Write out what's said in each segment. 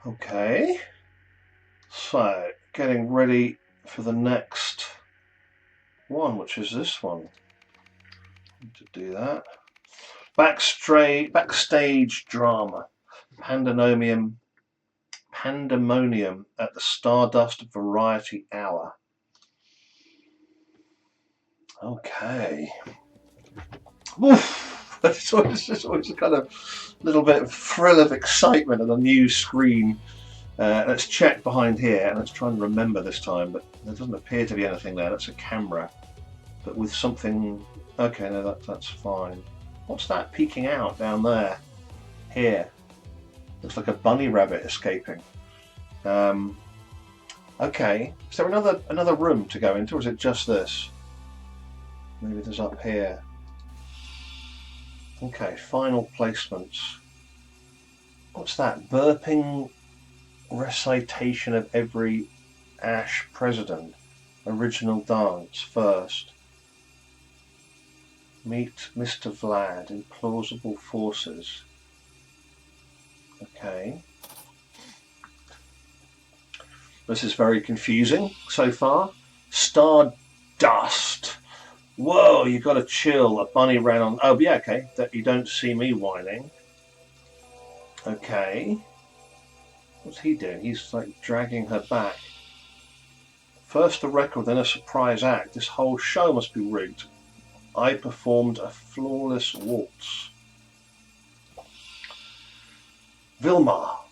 Okay, so getting ready for the next one, which is this one. Need to do that. Backstage drama. Pandemonium at the Stardust Variety Hour. Okay. Oof. It's always a kind of little bit of thrill of excitement on a new screen. Let's check behind here, and let's try and remember this time, but there doesn't appear to be anything there. That's a camera, but with something. Okay, no, that's fine. What's that peeking out down there? Here, looks like a bunny rabbit escaping. Okay, is there another room to go into, or is it just this? Maybe there's up here. Okay, final placements. What's that? Burping recitation of every Ash president. Original dance first. Meet Mr. Vlad. Implausible forces. Okay. This is very confusing so far. Stardust. Whoa, you got to chill. A bunny ran on. Oh, yeah, okay. That you don't see me whining. Okay. What's he doing? He's like dragging her back. First a record, then a surprise act. This whole show must be rigged. I performed a flawless waltz. Vilmar,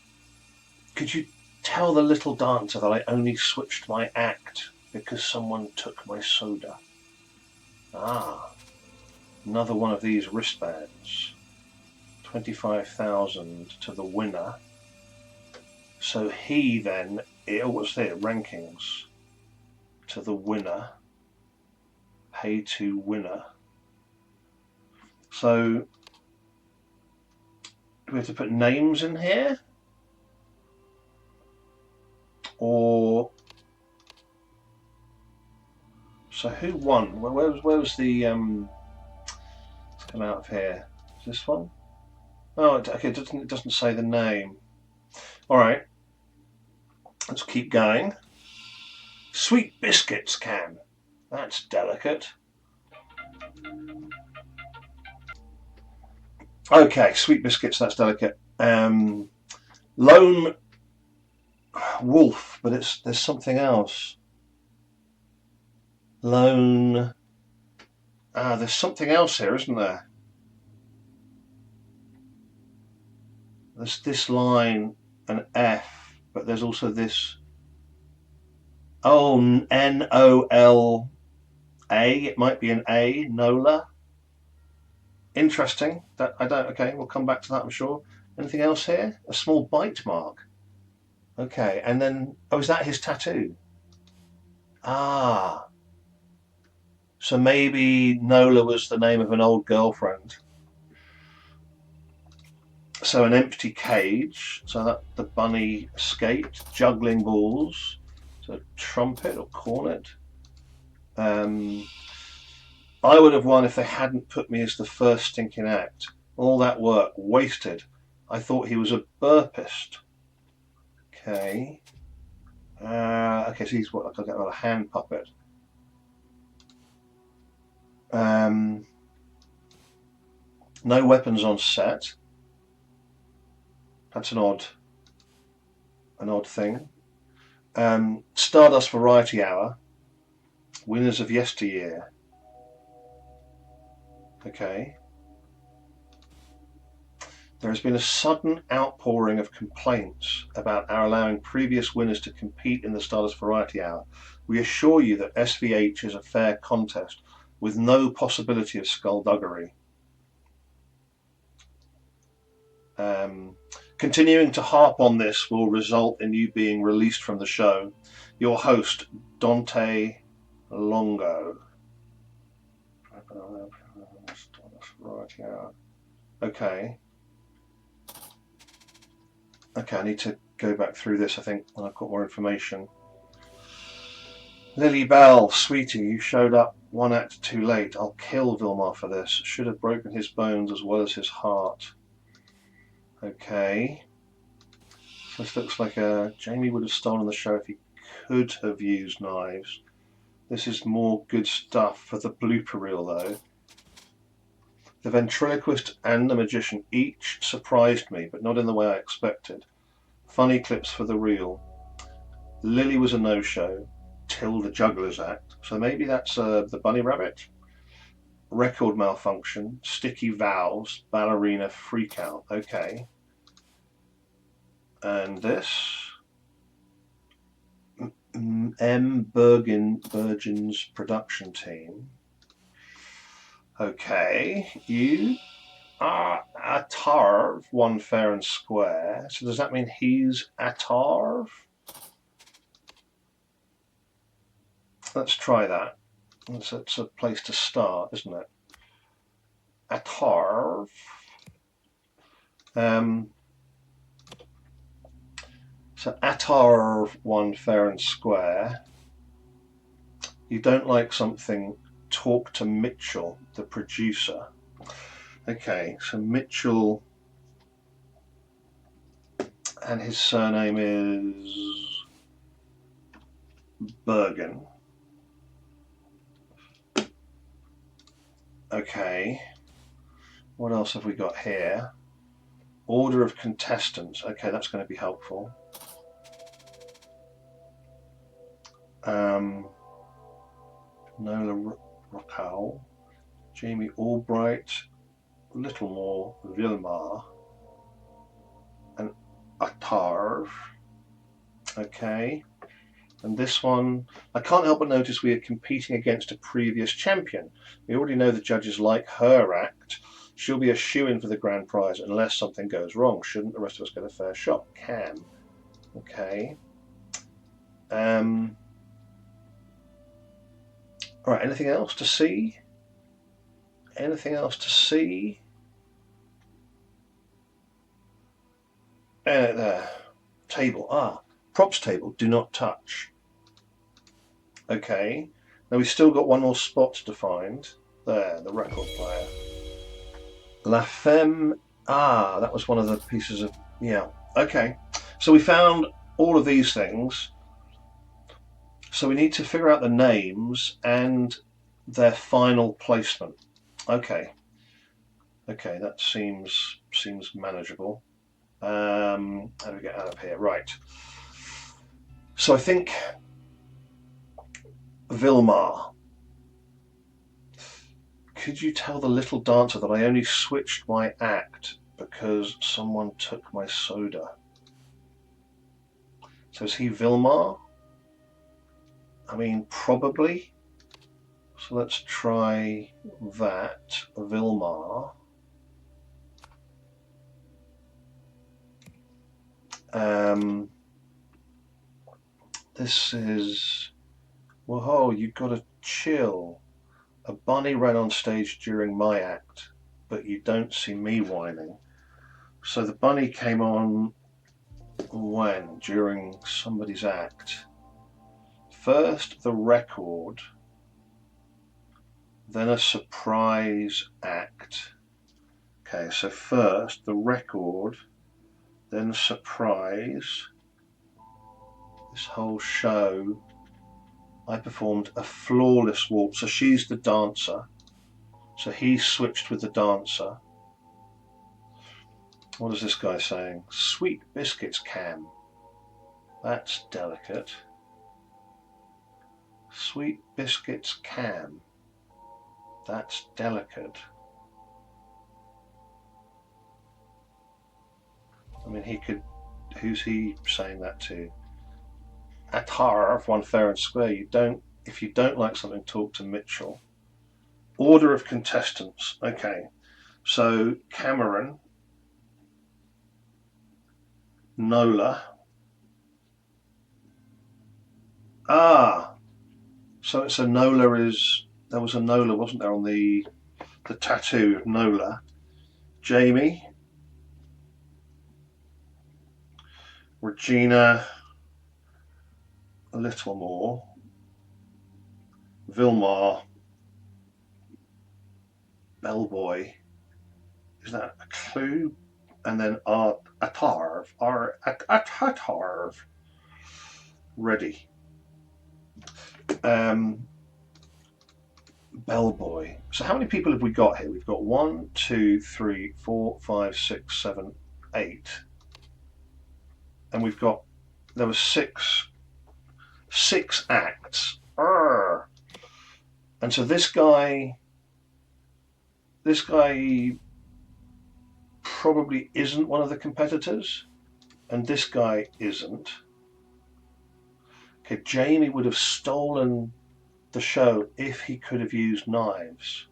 could you tell the little dancer that I only switched my act because someone took my soda? Ah, another one of these wristbands. 25,000 to the winner. So he then, what's there? Rankings to the winner. Pay to winner. So do we have to put names in here? Or so who won? Where was the let's come out of here. Is this one? Oh, okay. It doesn't say the name. All right. Let's keep going. Sweet biscuits can. That's delicate. Okay, sweet biscuits. That's delicate. Lone wolf, but there's something else. Lone. There's something else here, isn't there? There's this line, an F, but there's also this. Oh, Nola. It might be an A. Nola. Interesting. That I don't. Okay, we'll come back to that, I'm sure. Anything else here? A small bite mark. Okay, and then is that his tattoo? Ah. So maybe Nola was the name of an old girlfriend. So an empty cage. So that the bunny escaped. Juggling balls. So trumpet or cornet. I would have won if they hadn't put me as the first stinking act. All that work wasted. I thought he was a burpist. Okay. Okay, so he's what? Like a hand puppet. No weapons on set. That's an odd thing. Stardust Variety Hour. Winners of yesteryear. Okay. There has been a sudden outpouring of complaints about our allowing previous winners to compete in the Stardust Variety Hour. We assure you that SVH is a fair contest with no possibility of skullduggery. Continuing to harp on this will result in you being released from the show. Your host, Dante Longo. Okay. Okay, I need to go back through this, I think, when I've got more information. Lily Bell, sweetie, you showed up one act too late. I'll kill Vilmar for this. Should have broken his bones as well as his heart. Okay. This looks like Jamie would have stolen the show if he could have used knives. This is more good stuff for the blooper reel though. The ventriloquist and the magician each surprised me, but not in the way I expected. Funny clips for the reel. Lily was a no-show till the Jugglers act, so maybe that's the bunny rabbit. Record malfunction, sticky valves, ballerina freakout. Okay. And this Bergen's production team. Okay, you are Atarv, one fair and square. So does that mean he's Atarv? Let's try that. That's a place to start, isn't it? Atarv. So Atarv, one fair and square. You don't like something, talk to Mitchell, the producer. Okay, so Mitchell, and his surname is Bergen. Okay, what else have we got here? Order of contestants. Okay, that's going to be helpful. Nola Rockall, Jamie Albright, Littlemore, Vilmar, and Atarv. Okay, and this one, I can't help but notice we are competing against a previous champion. We already know the judges like her act. She'll be a shoo-in for the grand prize unless something goes wrong. Shouldn't the rest of us get a fair shot? Can. Okay. All right, anything else to see? Anything else to see? There. Table. Props table. Do not touch. Okay. Now we've still got one more spot to find. There, the record player. La Femme. That was one of the pieces of. Yeah. Okay. So we found all of these things. So we need to figure out the names and their final placement. Okay. Okay, that seems manageable. How do we get out of here? Right. So I think Vilmar. Could you tell the little dancer that I only switched my act because someone took my soda? So is he Vilmar? I mean, probably. So let's try that. Vilmar. This is. Whoa, you've got to chill. A bunny ran on stage during my act, but you don't see me whining. So the bunny came on when? During somebody's act. First the record, then a surprise act. Okay, so first the record, then surprise. This whole show, I performed a flawless waltz. So she's the dancer. So he switched with the dancer. What is this guy saying? Sweet biscuits, Cam. That's delicate. Sweet biscuits, Cam. That's delicate. I mean, he could. Who's he saying that to? Atar, one fair and square. You don't. If you don't like something, talk to Mitchell. Order of contestants. Okay, so Cameron, Nola. So it's a Nola is. There was a Nola, wasn't there, on the tattoo of Nola. Jamie, Regina, Littlemore, Vilmar, Bellboy. Is that a clue? And then Art Atarv. Atarv. Ready. Bellboy. So how many people have we got here? We've got 1, 2, 3, 4, 5, 6, 7, 8. And we've got, there were six acts. Arr. And so this guy probably isn't one of the competitors, and this guy isn't. Okay, Jamie would have stolen the show if he could have used knives.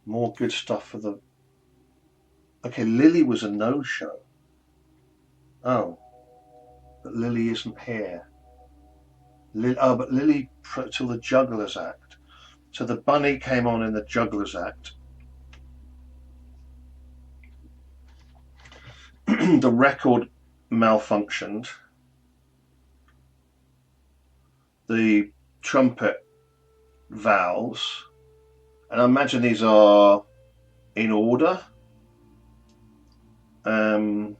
More good stuff for the... Okay, Lily was a no-show. Oh, but Lily isn't here. But Lily till the Jugglers Act. So the bunny came on in the Jugglers Act. The record malfunctioned. The trumpet valves, and I imagine these are in order. And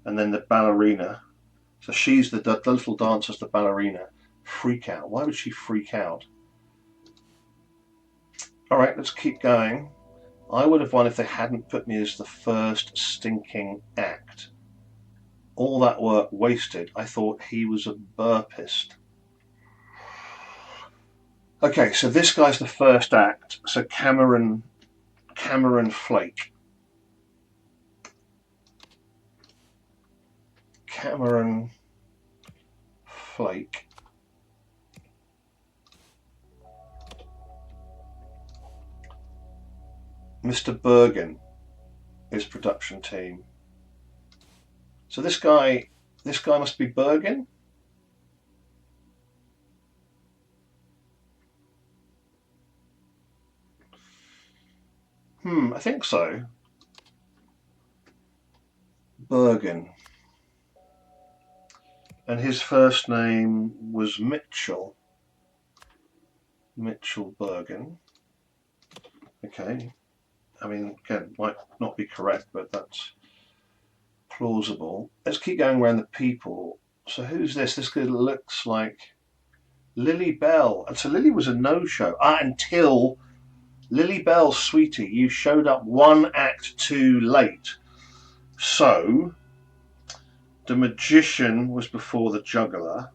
then the ballerina. So she's the little dancer's the ballerina. Freak out. Why would she freak out? All right, let's keep going. I would have won if they hadn't put me as the first stinking act. All that work wasted. I thought he was a burpist. Okay, so this guy's the first act. So Cameron Flake. Cameron Flake. Mr. Bergen is production team. So this guy must be Bergen. I think so. Bergen. And his first name was Mitchell. Mitchell Bergen. Okay. I mean, again, might not be correct, but that's plausible. Let's keep going around the people. So who's this? This guy looks like Lily Bell. And so Lily was a no-show until Lily Bell, sweetie, you showed up one act too late. So the magician was before the juggler,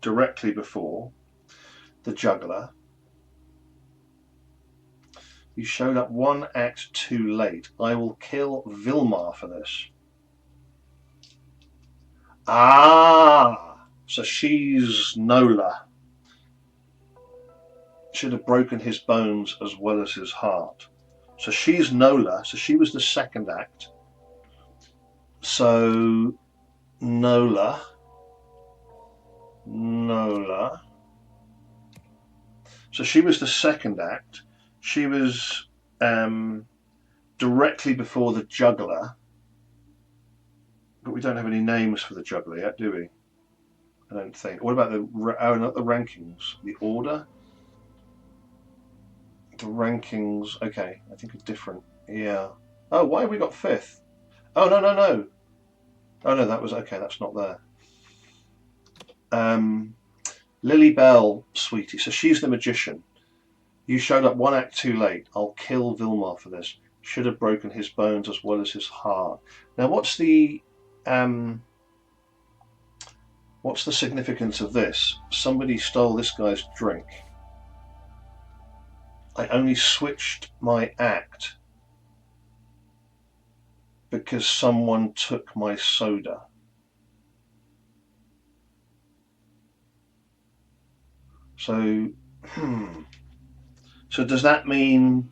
directly before the juggler. You showed up one act too late. I will kill Vilmar for this. Ah, so she's Nola. Should have broken his bones as well as his heart. So she's Nola. So she was the second act. So Nola. So she was the second act. She was directly before the juggler. But we don't have any names for the juggler yet, do we? I don't think. What about not the rankings? The order? The rankings, okay, I think are different. Yeah. Oh, why have we got fifth? Oh, no. Oh, no, that was, okay, that's not there. Lily Bell, sweetie. So she's the magician. You showed up one act too late. I'll kill Vilmar for this. Should have broken his bones as well as his heart. Now, what's the significance of this? Somebody stole this guy's drink. I only switched my act because someone took my soda. So, so does that mean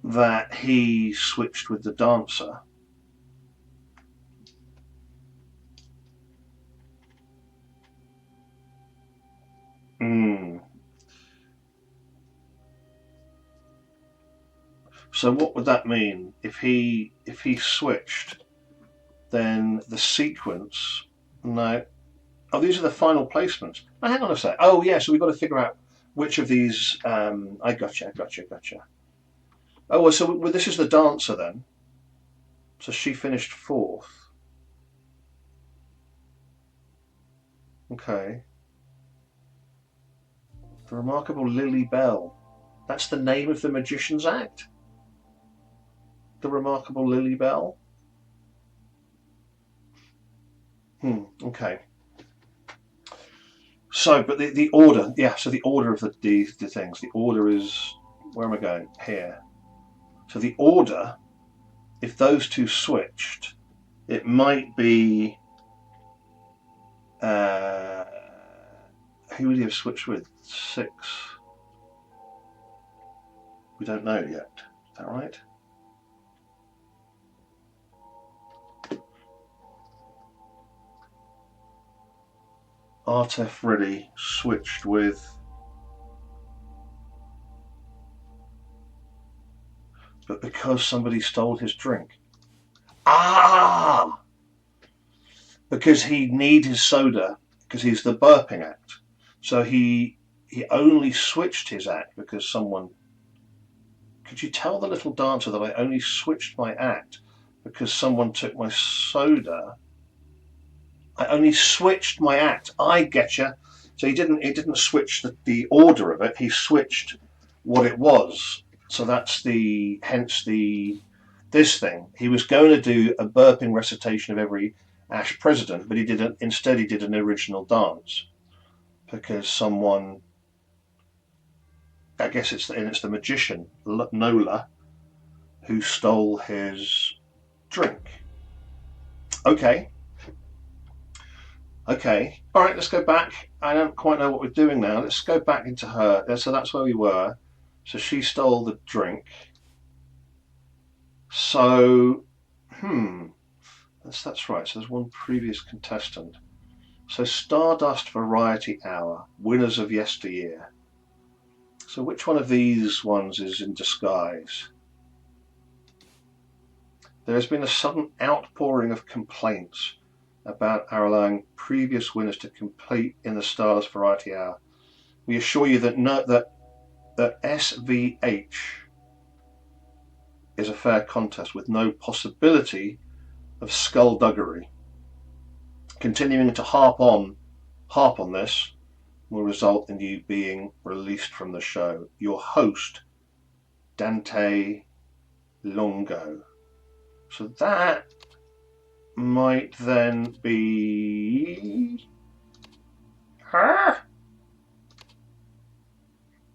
that he switched with the dancer? So what would that mean if he switched? Then the sequence. No. Oh, these are the final placements. Oh, hang on a sec. Oh, yeah. So we've got to figure out which of these. I gotcha. Oh, well, so this is the dancer then. So she finished fourth. Okay. The Remarkable Lily Bell. That's the name of the Magician's Act? The Remarkable Lily Bell? Okay. So, but the order, yeah, so the order of the things, the order is, where am I going? Here. So the order, if those two switched, it might be, uh, who would he have switched with? 6. We don't know yet. Is that right? Artef really switched with, but because somebody stole his drink. Ah! Because he'd need his soda, because he's the burping act. So he only switched his act because someone. Could you tell the little dancer that I only switched my act because someone took my soda? I only switched my act. I getcha. So he didn't switch the order of it. He switched what it was. So that's hence this thing. He was going to do a burping recitation of every Ash president, but instead he did an original dance because someone, I guess it's the magician Nola who stole his drink. Okay. Okay. All right, let's go back. I don't quite know what we're doing now. Let's go back into her. So that's where we were. So she stole the drink. So, that's right. So there's one previous contestant. So Stardust Variety Hour, winners of yesteryear. So which one of these ones is in disguise? There has been a sudden outpouring of complaints about our allowing previous winners to compete in the Stardust Variety Hour. We assure you that SVH is a fair contest with no possibility of skullduggery. Continuing to harp on this will result in you being released from the show. Your host, Dante Longo. So that might then be her.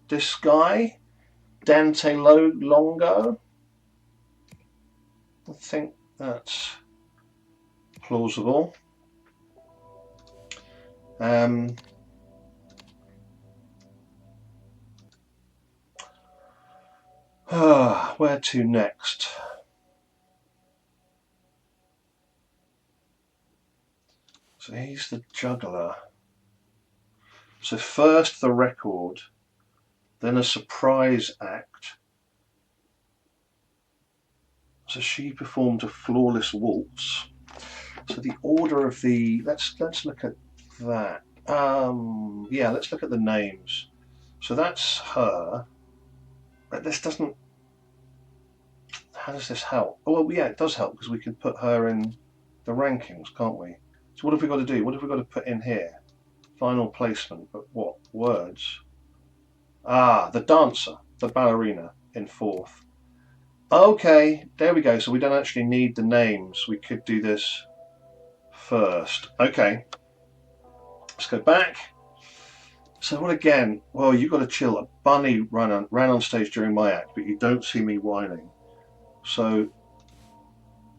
This guy, Dante Longo. I think that's plausible. Where to next? So he's the juggler. So first the record, then a surprise act. So she performed a flawless waltz. So the order of let's look at that. Yeah, let's look at the names. So that's her. But this doesn't. How does this help? Oh, well, yeah, it does help because we can put her in the rankings, can't we? So what have we got to do? What have we got to put in here? Final placement, but what? Words. The dancer, the ballerina in fourth. Okay, there we go. So we don't actually need the names. We could do this first. Okay. Let's go back. So what again? Well, you've got to chill. A bunny ran on stage during my act, but you don't see me whining. So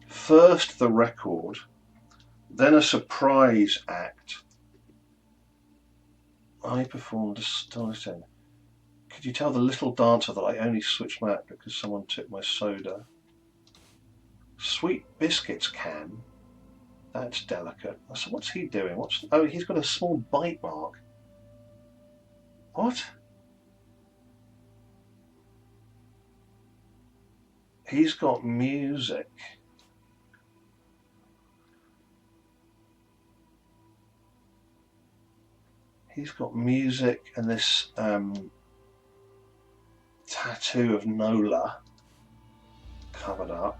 first the record, then a surprise act. I performed astonishing. Could you tell the little dancer that I only switched my act because someone took my soda? Sweet biscuits can. That's delicate. So what's he doing? Oh, he's got a small bite mark. What? He's got music. He's got music and this tattoo of Nola. covered up.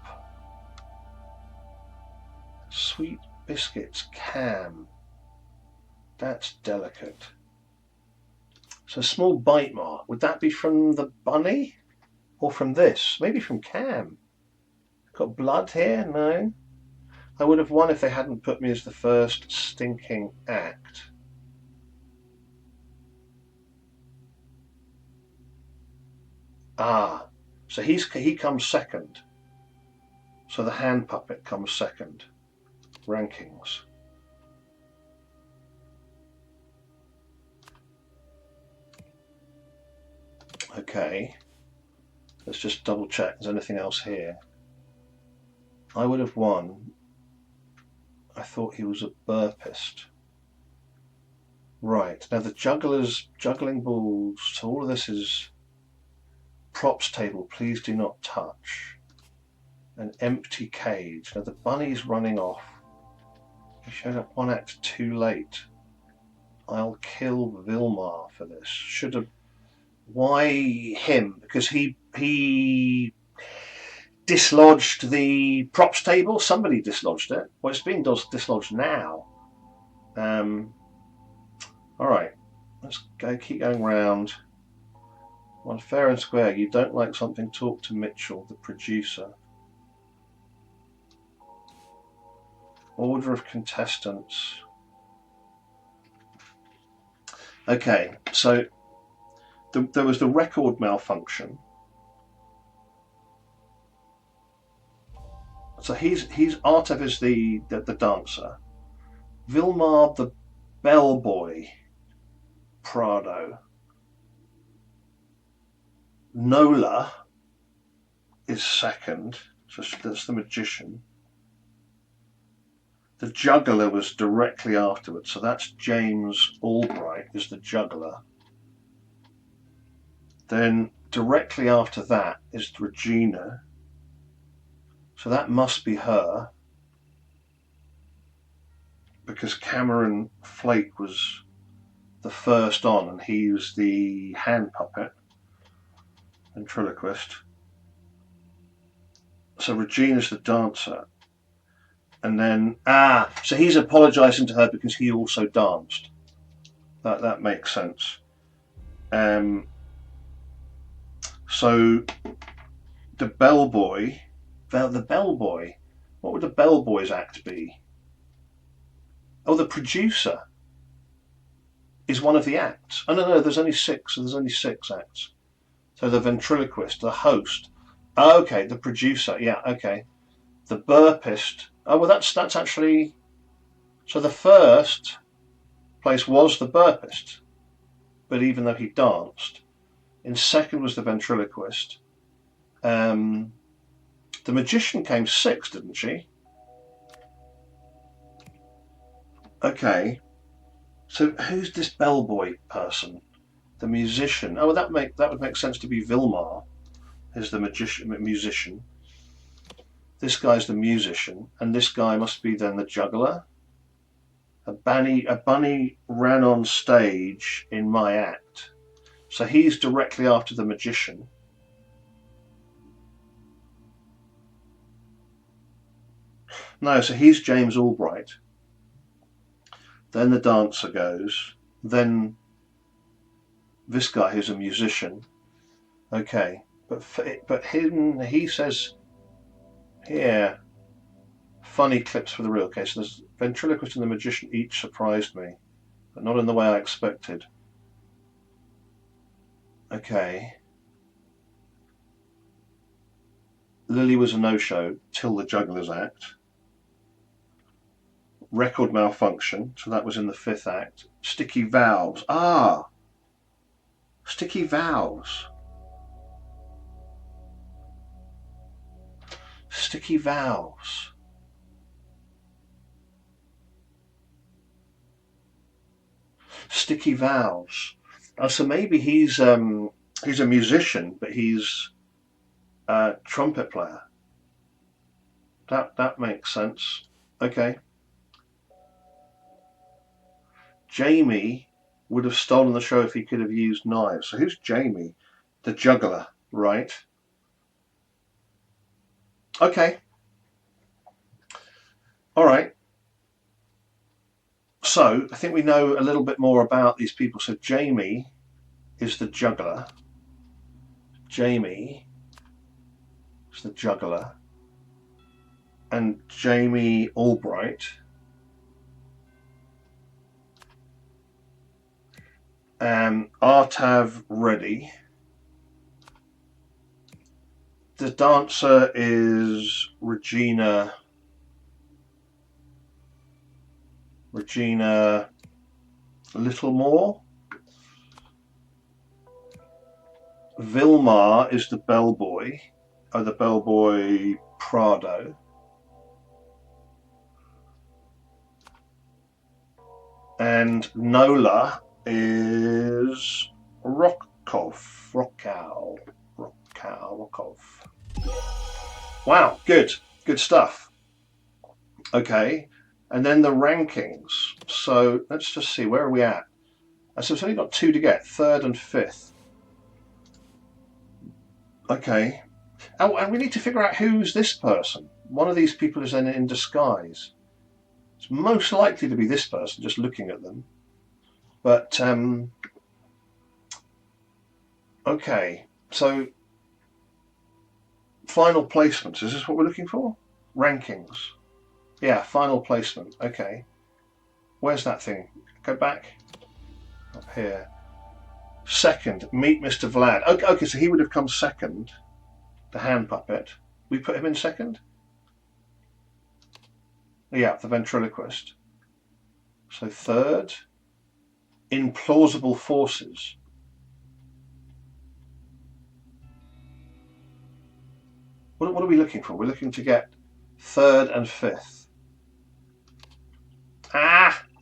Sweet biscuits, Cam. That's delicate. So small bite mark. Would that be from the bunny? Or from this? Maybe from Cam. Got blood here? No. I would have won if they hadn't put me as the first stinking act. Ah, so he comes second. So the hand puppet comes second. Rankings. Okay. Let's just double check there's anything else here. I would have won. I thought he was a burpist. Right, now the juggler's juggling balls, so all of this is props table, please do not touch. An empty cage. Now the bunny's running off. He showed up one act too late. I'll kill Vilmar for this. Should have. Why him? Because he dislodged the props table. Somebody dislodged it. Well, it's being dislodged now. All right, let's go. Keep going round. One fair and square. You don't like something? Talk to Mitchell, the producer. Order of contestants. Okay, so there was the record malfunction. So he's Artev is the dancer. Vilmar the bellboy. Prado. Nola is second, so that's the magician. The juggler was directly afterwards, so that's James Albright is the juggler. Then directly after that is Regina, so that must be her, because Cameron Flake was the first on and he was the hand puppet, ventriloquist. So Regina's the dancer. And then, so he's apologising to her because he also danced. That makes sense. So the bellboy, what would the bellboy's act be? Oh, the producer is one of the acts. Oh no, there's only six. So there's only six acts. So the ventriloquist, the host. Oh, okay, the producer. Yeah, okay. The burpist. Oh well, that's actually. So the first place was the burpist, but even though he danced, in second was the ventriloquist. The magician came sixth, didn't she? Okay. So who's this bellboy person? The musician. Oh, well, that would make sense to be Vilmar, is the musician. This guy's the musician, and this guy must be then the juggler. A bunny ran on stage in my act, so he's directly after the magician. No, so he's James Albright. Then the dancer goes. Then this guy who's a musician. Okay, but he says here, funny clips for the real case. So there's ventriloquist and the magician each surprised me, but not in the way I expected. Okay. Lily was a no-show till the juggler's act. Record malfunction, so that was in the fifth act. Sticky valves. Sticky valves. Sticky valves. Sticky valves. So maybe he's a musician, but he's a trumpet player. That makes sense. Okay. Jamie would have stolen the show if he could have used knives. So who's Jamie? The juggler, right? Okay. All right. So I think we know a little bit more about these people. So Jamie is the juggler. Jamie is the juggler. And Jamie Albright. Artav Reddy. The dancer is Regina Littlemore. Vilmar is the bellboy, the bellboy Prado. And Nola is Rokov. Wow, good stuff. Okay, and then the rankings. So let's just see, where are we at? So it's only got two to get, third and fifth. Okay, and we need to figure out who's this person. One of these people is in disguise. It's most likely to be this person, just looking at them. But okay, so final placements. Is this what we're looking for? Rankings. Yeah, final placement. Okay. Where's that thing? Go back. Up here. Second, meet Mr. Vlad. Okay, so he would have come second. The hand puppet. We put him in second? Yeah, the ventriloquist. So third, implausible forces. What are we looking for? We're looking to get third and fifth.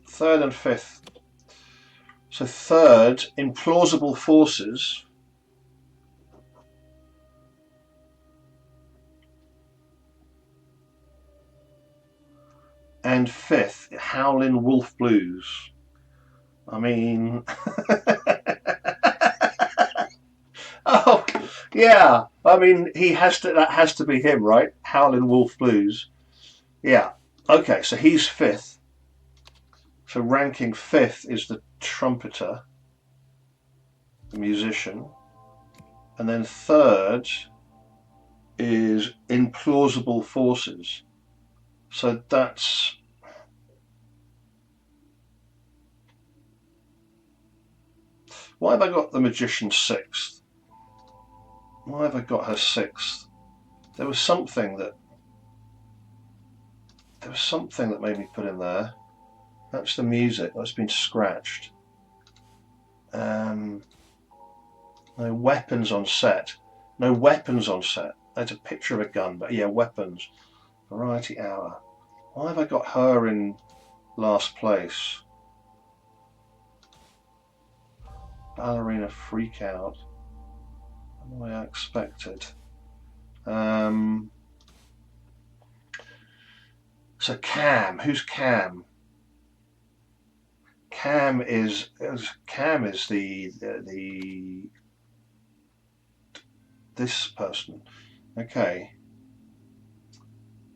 Third and fifth. So third, implausible forces. And fifth, Howlin' Wolf Blues. I mean, oh yeah. I mean, he has to. That has to be him, right? Howlin' Wolf Blues. Yeah. Okay, so he's fifth. So ranking fifth is the trumpeter, the musician, and then third is implausible forces. So that's why have I got the magician sixth? Why have I got her sixth? There was something that made me put in there. That's the music that's been scratched. No weapons on set. No weapons on set. There's a picture of a gun, but yeah, weapons. Variety hour. Why have I got her in last place? Ballerina freak out. Not the way I expected. So Cam, who's Cam? Cam is the this person. Okay.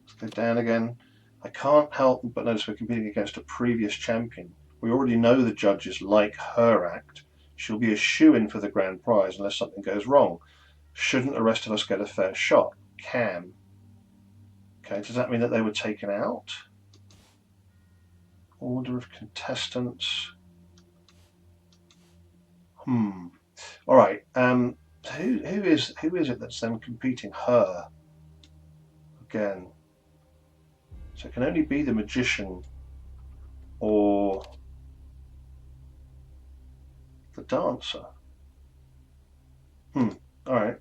Let's go down again. I can't help but notice we're competing against a previous champion. We already know the judges like her act. She'll be a shoo-in for the grand prize unless something goes wrong. Shouldn't the rest of us get a fair shot? Cam. Okay, does that mean that they were taken out? Order of contestants. All right. Who is it that's then competing? Her again. So it can only be the magician or the dancer. All right.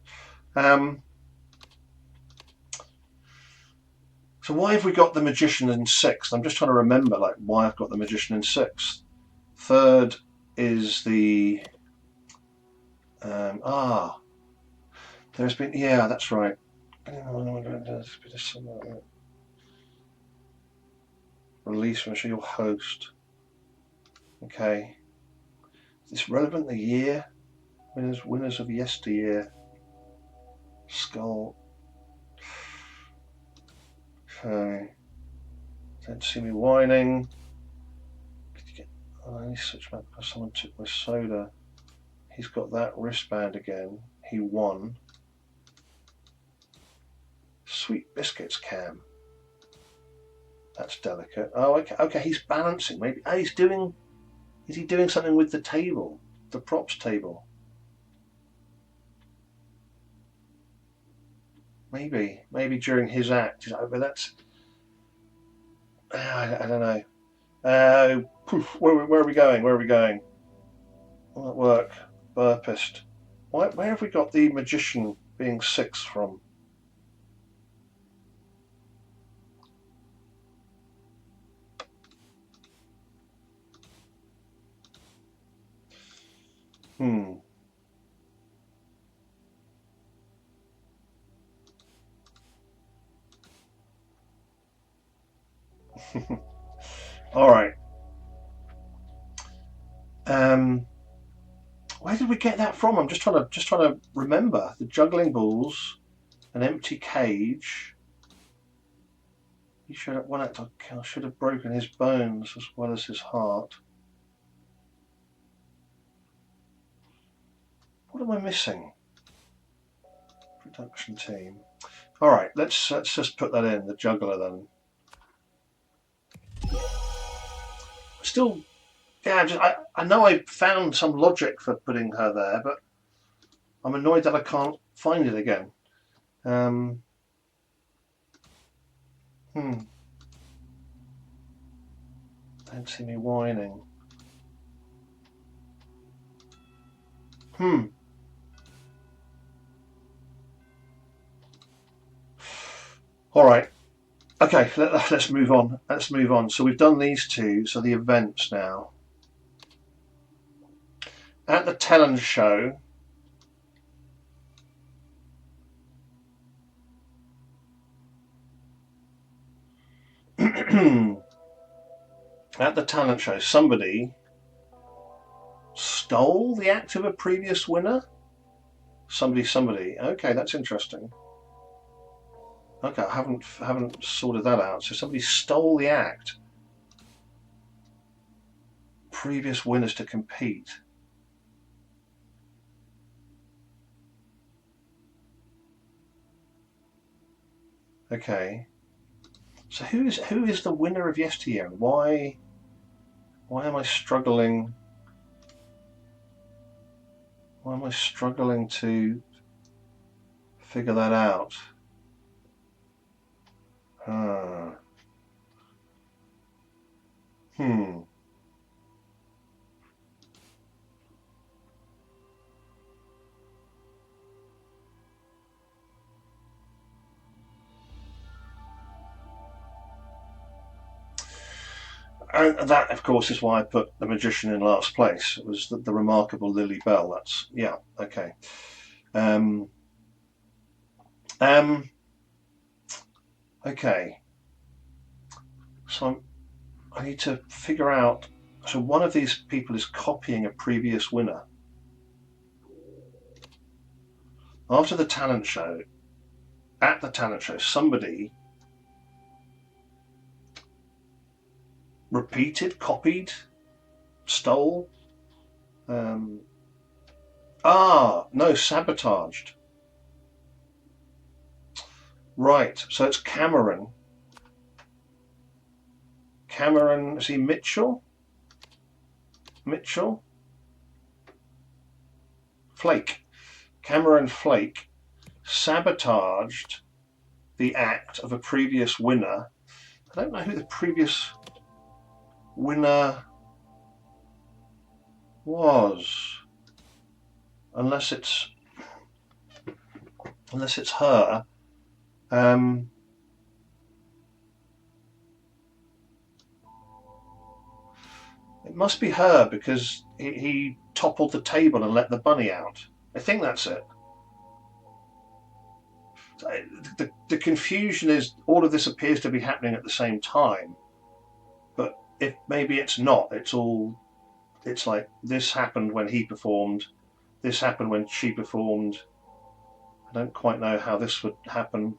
So why have we got the magician in sixth? I'm just trying to remember, like, why I've got the magician in sixth. Third is the there's been, yeah, that's right. Release from your host. Okay. Is this relevant? The year? Winners of yesteryear. Skull. Okay. Don't see me whining. I need to switch back because someone took my soda. He's got that wristband again. He won. Sweet biscuits, Cam. That's delicate. Oh, okay. Okay, he's balancing. Maybe. Oh, he's doing. Is he doing something with the table, the props table? Maybe during his act. But that's. I don't know. Where are we going? Where are we going? Will it work? Burpist. Where have we got the magician being 6 from? All right. Where did we get that from? I'm just trying to remember. The juggling balls, an empty cage. He should have one actor should have broken his bones as well as his heart. What am I missing? Production team. All right, let's just put that in, the juggler then. Still, yeah, I know I found some logic for putting her there, but I'm annoyed that I can't find it again. Don't see me whining. All right. Okay, let's move on. Let's move on. So we've done these two. So the events now. At the talent show, somebody stole the act of a previous winner. Somebody. Okay, that's interesting. Okay, I haven't sorted that out. So somebody stole the act. Previous winners to compete. Okay. So who is the winner of yesteryear? Why am I struggling? Why am I struggling to figure that out? And that, of course, is why I put the magician in last place. It was the remarkable Lily Bell. That's, yeah, okay. Okay. So I need to figure out. So one of these people is copying a previous winner. After the talent show, at the talent show, somebody repeated, copied, stole. No, sabotaged. Right, so it's Cameron. Cameron, is he Mitchell? Mitchell? Flake. Cameron Flake sabotaged the act of a previous winner. I don't know who the previous winner was, unless it's her. It must be her because he toppled the table and let the bunny out. I think that's it. The confusion is all of this appears to be happening at the same time, but if maybe it's not. It's like this happened when he performed, this happened when she performed. I don't quite know how this would happen.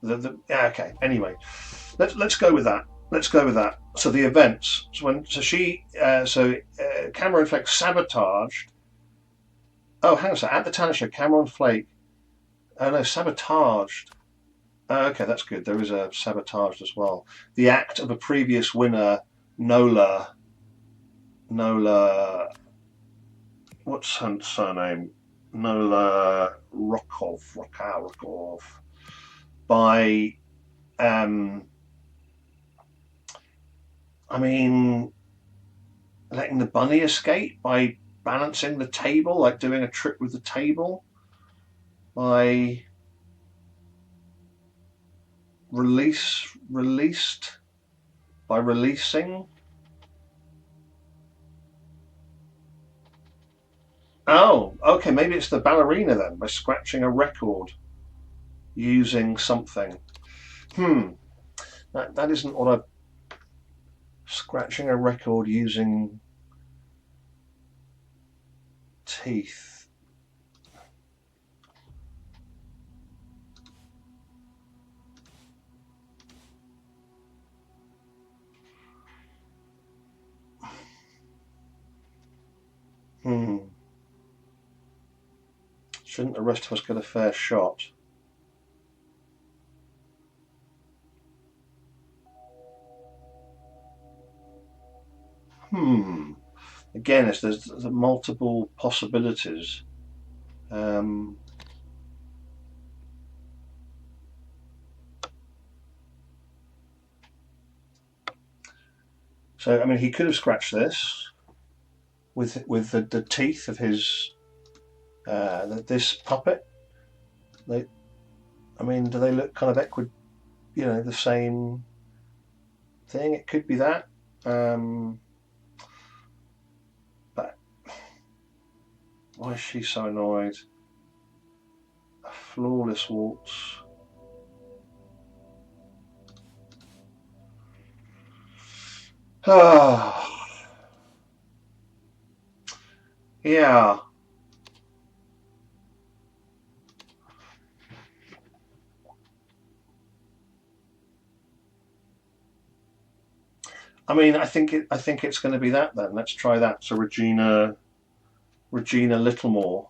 Yeah, okay. Anyway, let's go with that. Let's go with that. So the events. Cameron Flake sabotaged. Oh, hang on a second. At the talent show, Cameron Flake. Oh no, sabotaged. Oh, okay, that's good. There is a sabotage as well. The act of a previous winner, Nola. Nola. What's her surname? Nola Rokov. By, I mean, letting the bunny escape by balancing the table, like doing a trick with the table, by released by releasing. Oh, okay, maybe it's the ballerina then, by scratching a record using something. That isn't what I. Scratching a record using teeth. Shouldn't the rest of us get a fair shot? Again, there's multiple possibilities. So, I mean, he could have scratched this with the teeth of his this puppet. I mean, do they look kind of the same thing? It could be that. But why is she so annoyed? A flawless waltz. Yeah. I mean, I think it's going to be that then. Let's try that. So Regina Littlemore,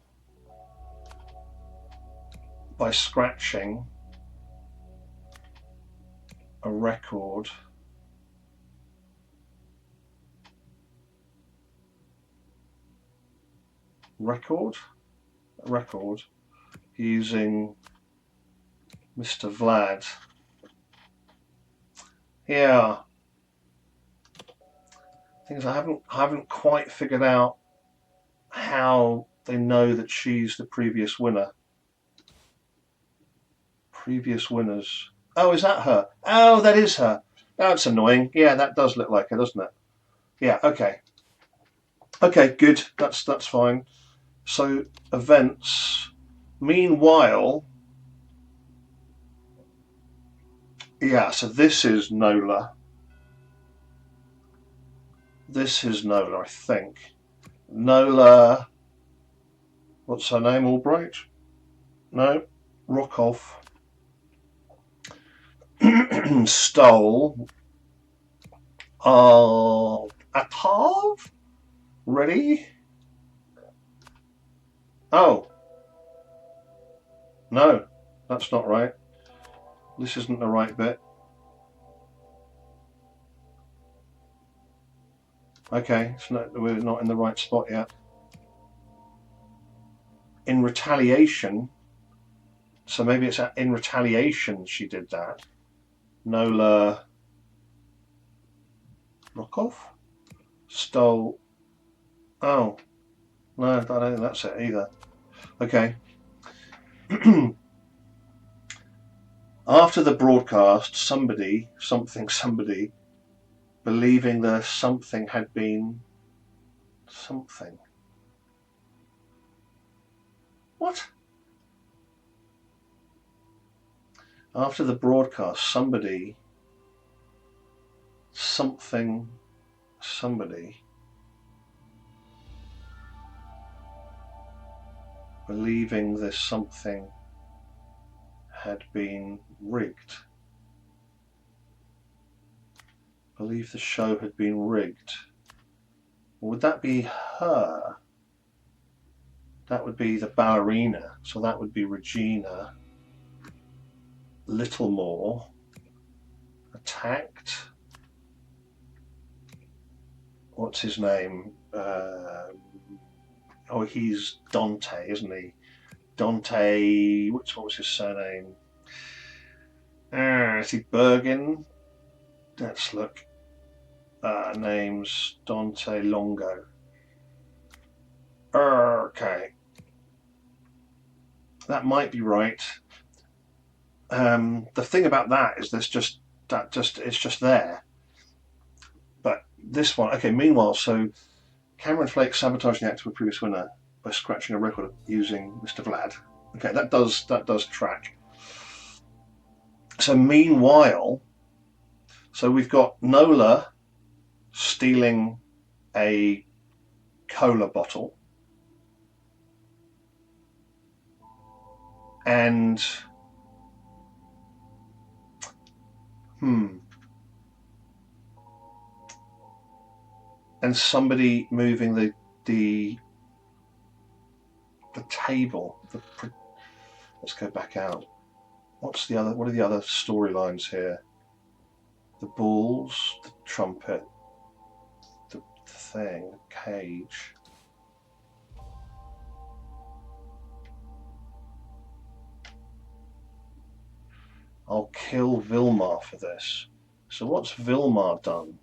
by scratching a record. Record using Mr. Vlad. Yeah. Things I haven't quite figured out how they know that she's the previous winner. Previous winners. Oh, is that her? Oh, that is her. That's annoying. Yeah, that does look like her, doesn't it? Yeah, okay. Okay, good. That's fine. So events. Meanwhile, yeah, so this is Nola. This is Nola, I think. Nola, what's her name? Albright? No, Rokov. Stole Atov? Ready? Oh. No, that's not right. This isn't the right bit. Okay, we're not in the right spot yet. In retaliation, so maybe it's in retaliation she did that. Nola Rokov stole. Oh, no, I don't think that's it either. Okay. After the broadcast, somebody, believing the something had been something. What? After the broadcast, somebody believing this something had been rigged. I believe the show had been rigged. Would that be her? That would be the ballerina. So that would be Regina Littlemore attacked. What's his name? Oh, he's Dante, isn't he? Dante. What was his surname? Is he Bergen? Let's look. Names Dante Longo. Okay, that might be right. The thing about that is it's just there. But this one, okay. Meanwhile, so Cameron Flake sabotaged the actor of a previous winner by scratching a record using Mr. Vlad. Okay, that does track. So meanwhile, so we've got Nola stealing a cola bottle, and and somebody moving the table. Let's go back out. What are the other storylines here? The balls, the trumpet, the thing, the cage. I'll kill Vilmar for this. So what's Vilmar done?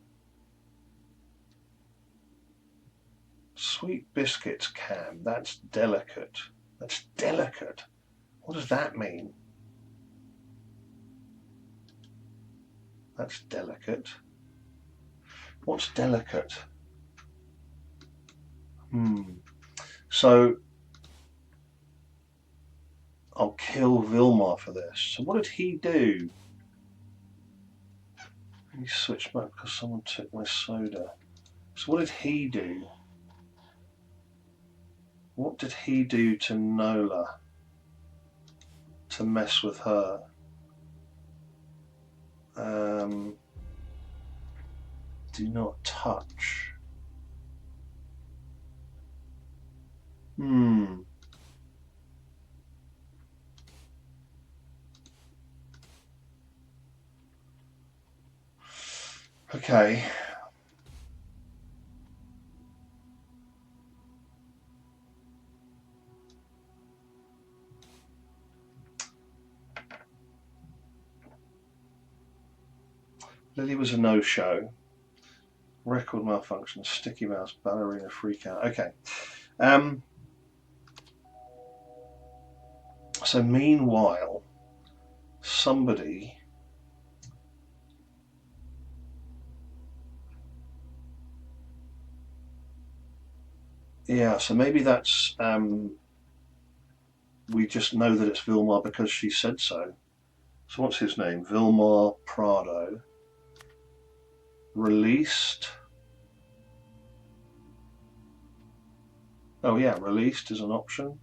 Sweet biscuits, Cam. That's delicate. That's delicate. What does that mean? That's delicate. What's delicate? So I'll kill Vilmar for this. So what did he do? He switched back because someone took my soda. So what did he do? What did he do to Nola to mess with her? Do not touch. Okay. Lily was a no-show. Record malfunction, sticky mouse, ballerina freak out. Okay. So meanwhile, somebody so maybe that's we just know that it's Vilmar because she said so. So what's his name? Vilmar Prado. Released. Oh yeah, released is an option.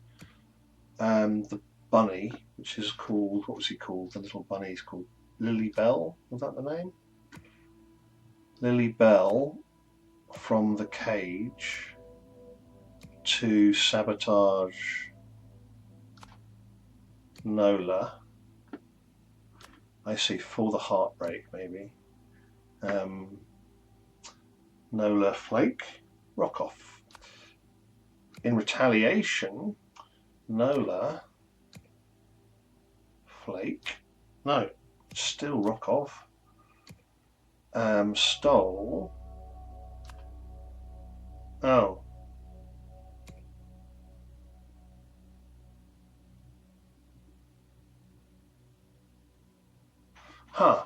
The bunny, which is called, what was he called? The little bunny is called Lily Bell. Was that the name? Lily Bell from the cage to sabotage Nola. I see, for the heartbreak maybe. Nola Flake, rock off. In retaliation, Nola Flake, no, still rock off. Stole. Oh. Huh.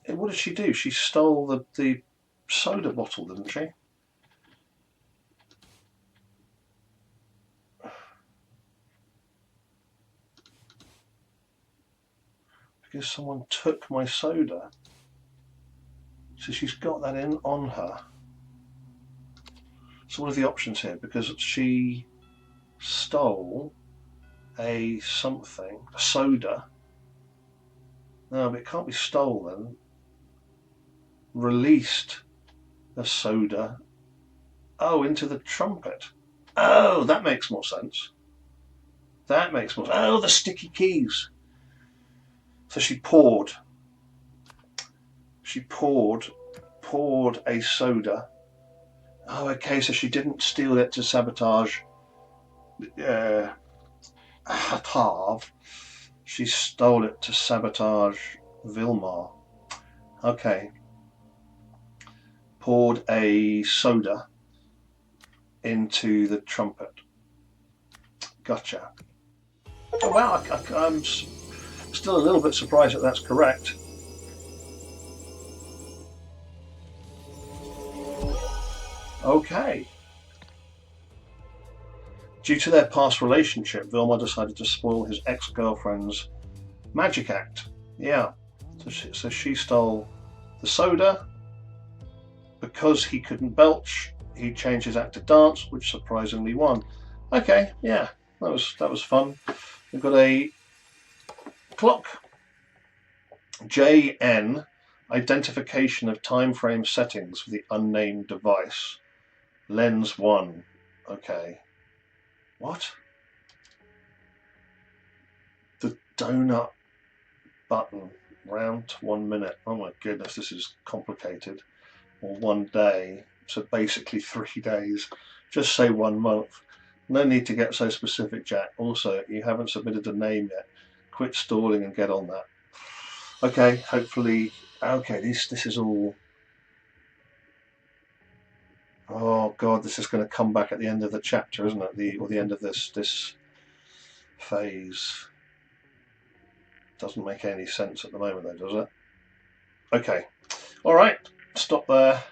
What did she do? She stole the soda bottle, didn't she? because someone took my soda. So she's got that in on her. So what are the options here? Because she stole a soda. No, but it can't be stolen. Released a soda. Oh, into the trumpet. Oh, that makes more sense. That makes more sense. Oh, the sticky keys. So she poured a soda. Oh, okay, so she didn't steal it to sabotage Tav. She stole it to sabotage Vilmar. Okay. Poured a soda into the trumpet. Gotcha. Oh, wow, I'm still a little bit surprised that that's correct. Okay. Due to their past relationship, Vilmar decided to spoil his ex-girlfriend's magic act. Yeah. So she stole the soda. Because he couldn't belch, he changed his act to dance, which surprisingly won. Okay, yeah, that was fun. We've got a clock. JN, identification of time frame settings for the unnamed device. Lens 1. Okay. What? The donut button. Round to 1 minute. Oh my goodness, this is complicated. Or 1 day. So basically 3 days. Just say 1 month. No need to get so specific, Jack. Also, you haven't submitted a name yet. Quit stalling and get on that. Okay, hopefully. Okay, this is all. Oh God, this is going to come back at the end of the chapter, isn't it? Or the end of this phase. Doesn't make any sense at the moment, though, does it? Okay. All right. Stop there.